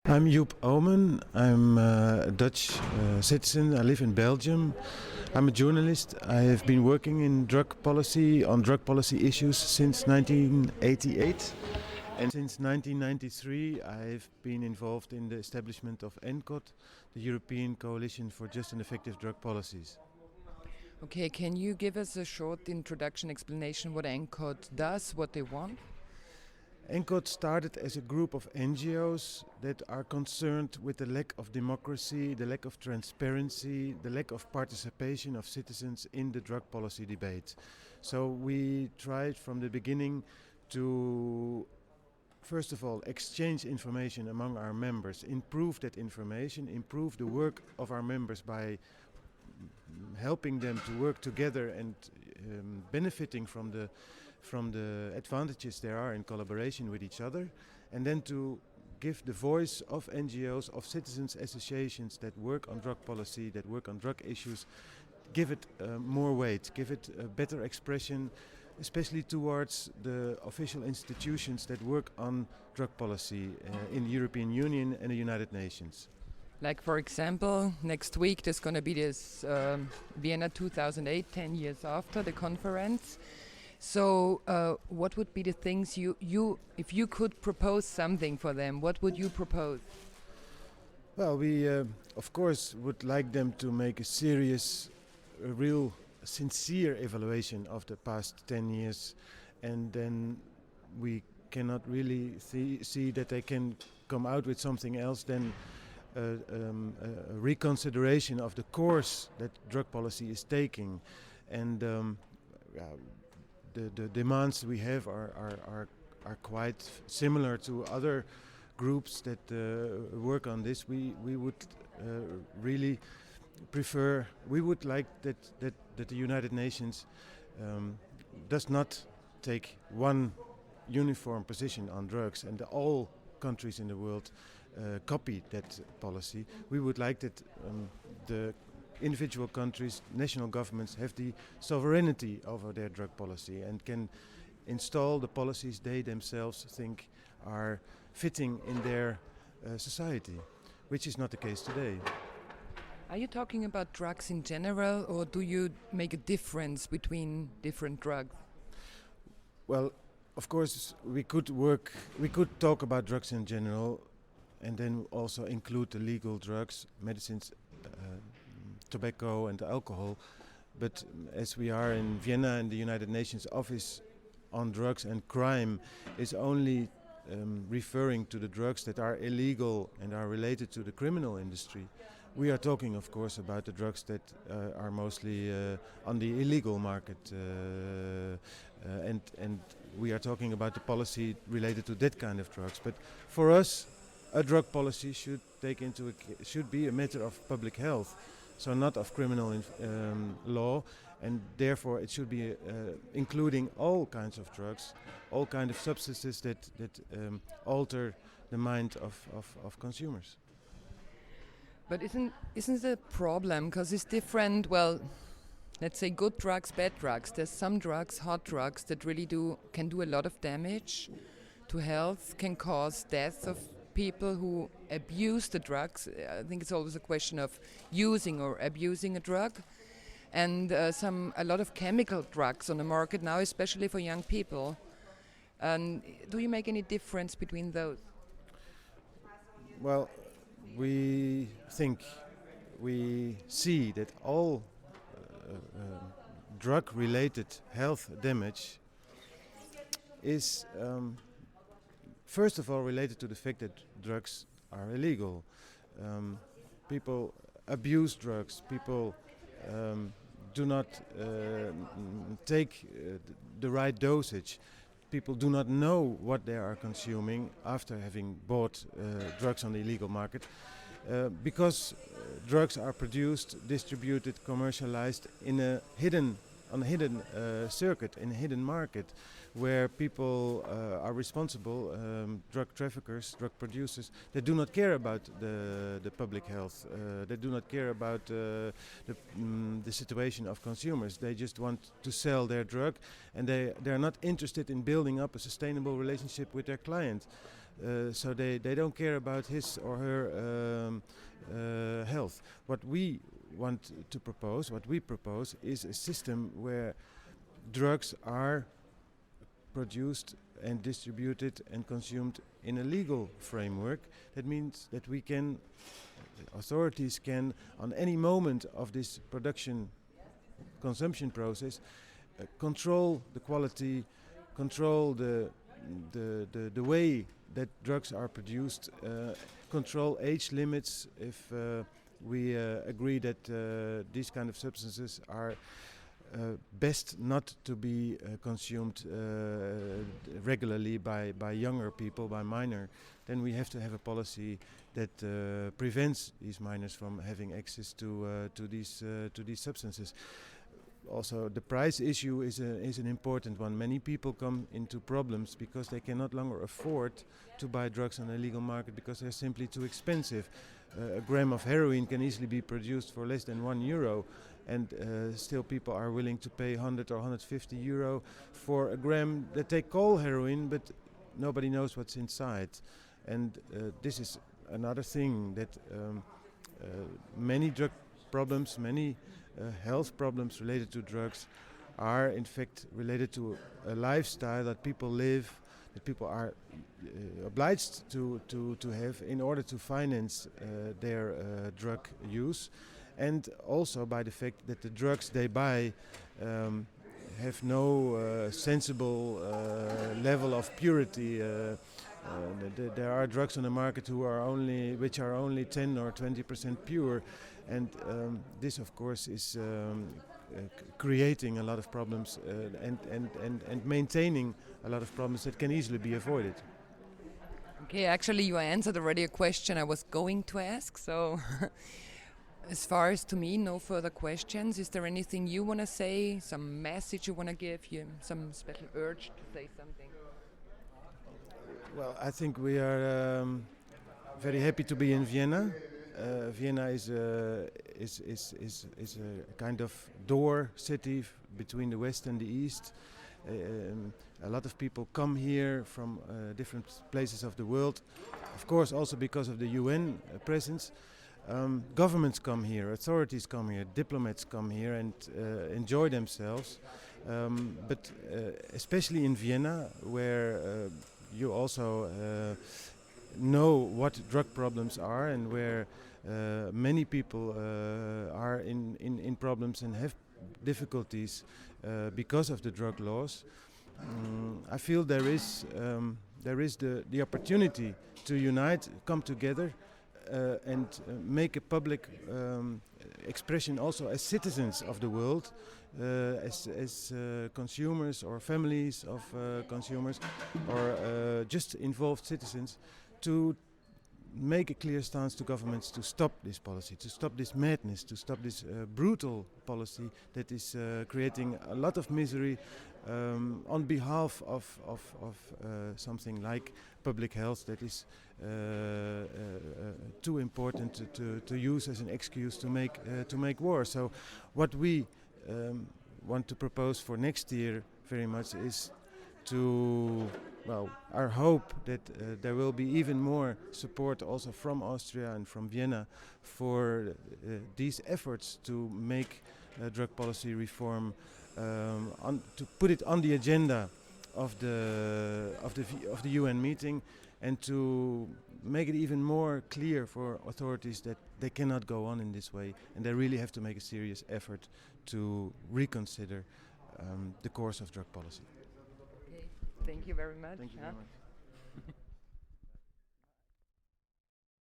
I'm Joep Oomen. I'm a Dutch citizen. I live in Belgium. I'm a journalist. I have been working in drug policy on drug policy issues since 1988. And since 1993, I've been involved in the establishment of ENCOT, the European Coalition for Just and Effective Drug Policies. Okay, can you give us a short introduction explanation what ENCOT does, what they want? ENCOT started as a group of NGOs that are concerned with the lack of democracy, the lack of transparency, the lack of participation of citizens in the drug policy debate. So we tried from the beginning to, first of all, exchange information among our members, improve that information, improve the work of our members by helping them to work together and benefiting from the advantages there are in collaboration with each other, and then to give the voice of NGOs, of citizens associations that work on drug policy, that work on drug issues, give it more weight, give it a better expression, especially towards the official institutions that work on drug policy in the European Union and the United Nations. Like, for example, next week there's going to be this Vienna 2008, 10 years after the conference. So what would be the things if you could propose something for them, what would you propose? Well, we of course would like them to make a serious, a real sincere evaluation of the past 10 years, and then we cannot really see that they can come out with something else than a reconsideration of the course that drug policy is taking, and the demands we have are quite similar to other groups that work on this. We would really prefer. We would like that the United Nations does not take one uniform position on drugs, and all countries in the world copy that policy. We would like that the individual countries, national governments have the sovereignty over their drug policy and can install the policies they themselves think are fitting in their society, which is not the case today. Are you talking about drugs in general, or do you make a difference between different drugs? Well, of course, we could talk about drugs in general, and then also include the legal drugs, medicines, tobacco and alcohol. But as we are in Vienna, and the United Nations Office on Drugs and Crime is only referring to the drugs that are illegal and are related to the criminal industry, we are talking, of course, about the drugs that are mostly on the illegal market, and we are talking about the policy related to that kind of drugs. But for us, a drug policy should be a matter of public health, so not of criminal law, and therefore it should be including all kinds of drugs, all kinds of substances that alter the mind of consumers. But isn't the problem, because it's different, well, let's say good drugs, bad drugs. There's some drugs, hard drugs, that really can do a lot of damage to health, can cause death of people who abuse the drugs. I think it's always a question of using or abusing a drug. And a lot of chemical drugs on the market now, especially for young people. And do you make any difference between those? Well, we see that all drug-related health damage is first of all related to the fact that drugs are illegal. People abuse drugs. People do not take the right dosage. People do not know what they are consuming after having bought drugs on the illegal market, because drugs are produced, distributed, commercialized on a hidden circuit, in a hidden market, where people are responsible, drug traffickers, drug producers, they do not care about the public health, they do not care about the situation of consumers. They just want to sell their drug, and they are not interested in building up a sustainable relationship with their client. so they don't care about his or her health. What we propose is a system where drugs are produced and distributed and consumed in a legal framework. That means that authorities can, on any moment of this production consumption process, control the quality, control the way that drugs are produced, control age limits if we agree that these kind of substances are best not to be consumed regularly by younger people, by minor. Then we have to have a policy that prevents these minors from having access to these substances. Also, the price issue is an important one. Many people come into problems because they can no longer afford to buy drugs on the legal market because they're simply too expensive. A gram of heroin can easily be produced for less than €1, and still people are willing to pay 100 or 150 euro for a gram that they call heroin, but nobody knows what's inside. And this is another thing that many drug problems, many health problems related to drugs are in fact related to a lifestyle that people live, that people are obliged to have in order to finance their drug use, and also by the fact that the drugs they buy have no sensible level of purity. There are drugs on the market which are only 10 or 20% pure, and this of course is creating a lot of problems and maintaining a lot of problems that can easily be avoided. Okay, actually you answered already a question I was going to ask, so as far as to me, no further questions. Is there anything you want to say, some message you want to give, some special urge to say something? Well, I think we are very happy to be in Vienna. Vienna is a kind of door city between the West and the East. A lot of people come here from different places of the world. Of course, also because of the UN presence. Governments come here, authorities come here, diplomats come here and enjoy themselves. But especially in Vienna, where you also know what drug problems are, and where many people are in problems and have difficulties because of the drug laws. I feel there is the opportunity to unite, come together, and make a public expression also as citizens of the world, as consumers or families of consumers, or just involved citizens, to make a clear stance to governments to stop this policy, to stop this madness, to stop this brutal policy that is creating a lot of misery on behalf of something like public health that is too important to use as an excuse to make war. So what we want to propose for next year very much is our hope that there will be even more support also from Austria and from Vienna for these efforts to make drug policy reform, to put it on the agenda of the UN meeting, and to make it even more clear for authorities that they cannot go on in this way, and they really have to make a serious effort to reconsider the course of drug policy. Okay. Thank you very much. Thank you very much.